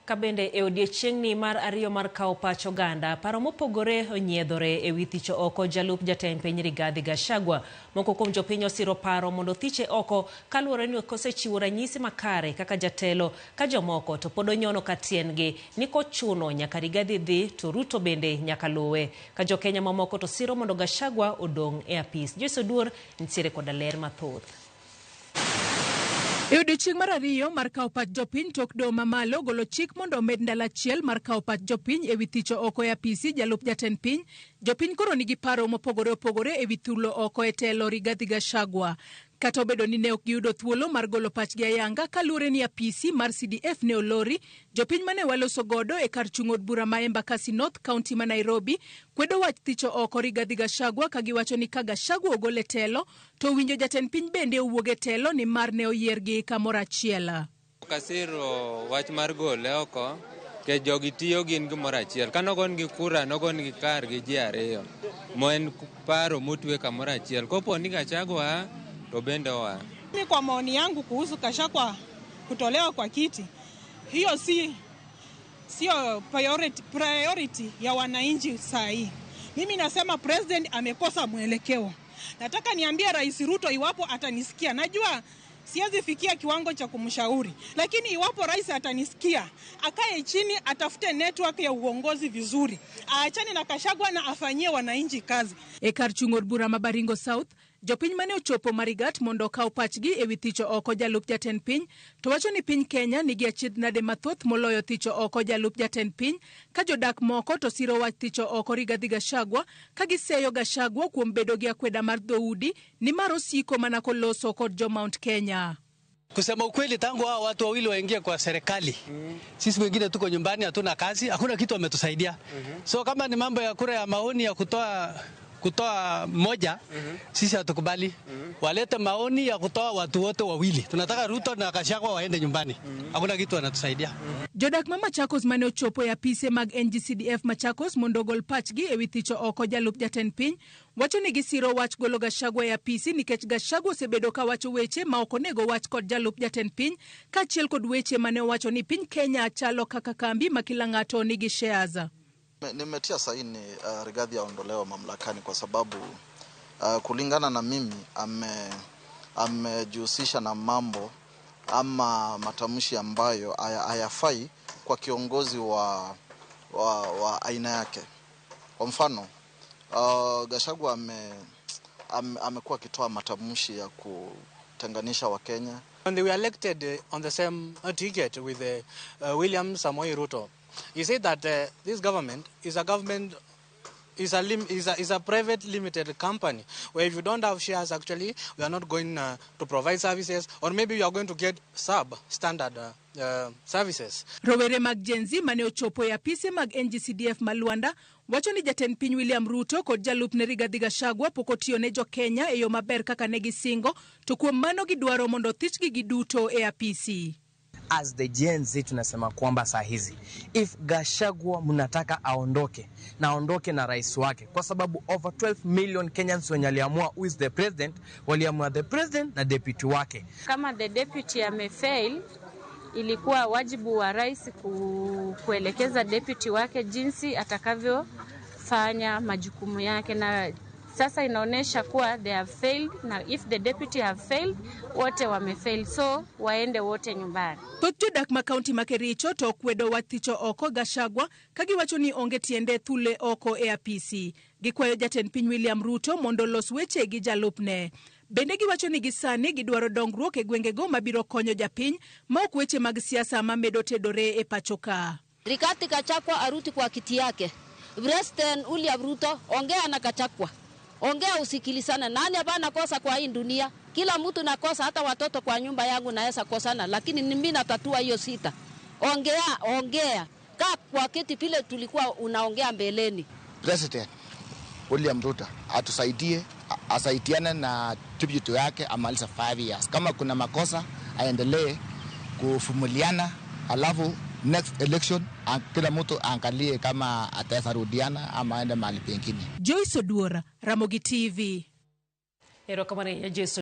Kabende e odiechiengni mar ariyo mar kawo pach oganda, paro mopogore onyiedhore e wi thicho oko jalup jatend piny Rigathi Gachagua. Moko kuom jopiny osiro paro mondo thiche oko kaluwore ni osechiwo ranyisi makare kaka jatelo, ka jomoko to pod onyono ka tiendgi ni kochuno nyaka Rigathi dhi to Ruto bende nyaka luwe. Ka jokenya mamoko to siro mondo Gachagua odong' e apis. Joyce Oduor nitiere koda ler mathoth. E odiechieng mar ariyo mar kawo pach jopiny, tok doho mamalo golo chik mondo omed ndalo achiel mar kawo pach jopiny e wi thicho oko e apisi jalup jatend piny. Jopiny koro nigi paro mopogore opogore e wi thulo oko e telo Rigathi Gachagua. Kata obedo ni ne ok giyudo thuolo mar golo pachgi ayanga kaluwore ni apisi mar CDF ne olori, jopiny mane waloso godo e kar chung' od bura ma Embakasi North, kaunti ma Nairobi, kwedo wach thicho oko Rigathi Gachagua ka giwacho ni ka Gachagua ogol e telo, to winjo jatend piny bende owuog e telo ni mar ne oyiergi kamoro achiel. Kasiro wach mar gole oko ke jogi tiyo gin gimoro achiel. Ka nogon gi kura, nogon gi kar gi ji ariyo. Moen paro motwe kamoro achiel. Kopo ni Gachagua to bende oa. Mimi kwa maoni yangu kuhusu Gachagua kutolewa kwa kiti, hiyo sio priority ya wananchi saa hii. Mimi nasema president amekosa mwelekeo. Nataka niambie Rais Ruto iwapo atanisikia. Najua siwezi fikia kiwango cha kumshauri, lakini iwapo rais atanisikia, akae chini atafute network ya uongozi vizuri. Aachane na Gachagua na afanyie wananchi kazi. E kar chung' od bura ma Baringo South, jopiny mane ochopo Marigat mondo kaw pachgi e wi thicho oko jalup jatend piny, to wacho ni piny Kenya nigi achiedh nade mathoth moloyo thicho oko jalup jatend piny, ka jodak moko to siro wach thicho oko Rigathi Gachagua ka giseyo Gachagua kuom bedo gi akweda mar dhoudi ni mar osiko mana koloso kod jo Mount Kenya. Kusema ukweli, tangu hao watu wawili waingie kwa serikali, sisi wengine tuko nyumbani, hatuna kazi, hakuna kitu wametusaidia. So kama ni mambo ya kura ya maoni ya kutoa moja, sisi hatukubali. Walete maoni ya kutoa watu wote wawili. Tunataka Ruto na Gachagua waende nyumbani. Hakuna kitu wanatusaidia. Jodak ma Machakos mane ochopo e apise mag NGCDF Machakos mondo gol pachgi e wi thicho oko jalup jatend piny, wacho ni gisiro wach golo Gachagua e apisi nikech Gachagua osebedo ka wacho weche ma ok onego wach kod jalup jatend piny, kaachiel kod weche mane wacho ni piny Kenya chalo kaka kambi ma kila ng'ato nigi shares. Nimetia saini Rigathi aondolewa mamlakani kwa sababu kulingana na mimi amejihusisha na mambo ama matamshi ambayo hayafai kwa kiongozi wa aina yake. Kwa mfano, Gachagua amekuwa akitoa matamshi ya kutenganisha Wakenya. When they were elected on the same ticket with William Samoei Ruto, he said that this government is a government is a private limited company where if you don't have shares, actually we are not going to provide services, or maybe you are going to get substandard services. Rowere mag Gen Z mane ochopo e apise mag NGCDF Maluanda wacho ni jatend piny William Ruto kod jalup ne Rigathi Gachagua pok otiyo ne jo Kenya e yo maber kaka ne gisingo, to kuom mano gidwaro mondo thichgi giduto e apisi. As the Gen Z tunasema kwamba saa hizi if Gachagua mnataka aondoke na rais wake, kwa sababu over 12 million Kenyans wenye aliamua who is the president, waliamua the president na deputy wake. Kama the deputy amefail, ilikuwa wajibu wa rais kuelekeza deputy wake jinsi atakavyofanya majukumu yake, na sasa inaonesha kuwa they have failed, na if the deputy have failed, wote wamefail, so waende wote nyumbani. Thoth jodak ma kaunti ma Kericho to kwedo wach thicho oko Gachagua ka giwacho ni onge tiende thule oko e apisi. Gikwayo jatend piny William Ruto mondo los weche gi jalupne. Bende giwacho ni gisani gidwaro dongruok e gwengego mabiro konyo japiny ma ok weche mag siasa ma medo tedore e pachoka. Rigathi Gachagua aruti kwa kiti yake. President William Ruto, ongea na Gachagua. Ongea usikilizana. Nani hapana kosa kwa hii dunia? Kila mtu nakosa, hata watoto kwa nyumba yangu naweza kosana, lakini mimi natatua hiyo sita. Ongea. Kaa kwa kiti vile tulikuwa unaongea mbeleni. President William Ruto atusaidie, asaidiane na tribute yake, amaliza 5 years. Kama kuna makosa aendelee kufumuliana, alafu next election kila mtu angalie kama ataweza rudiana ama aende mahali pengine. Joyce Oduor, Ramogi TV. Erokamano Joyce.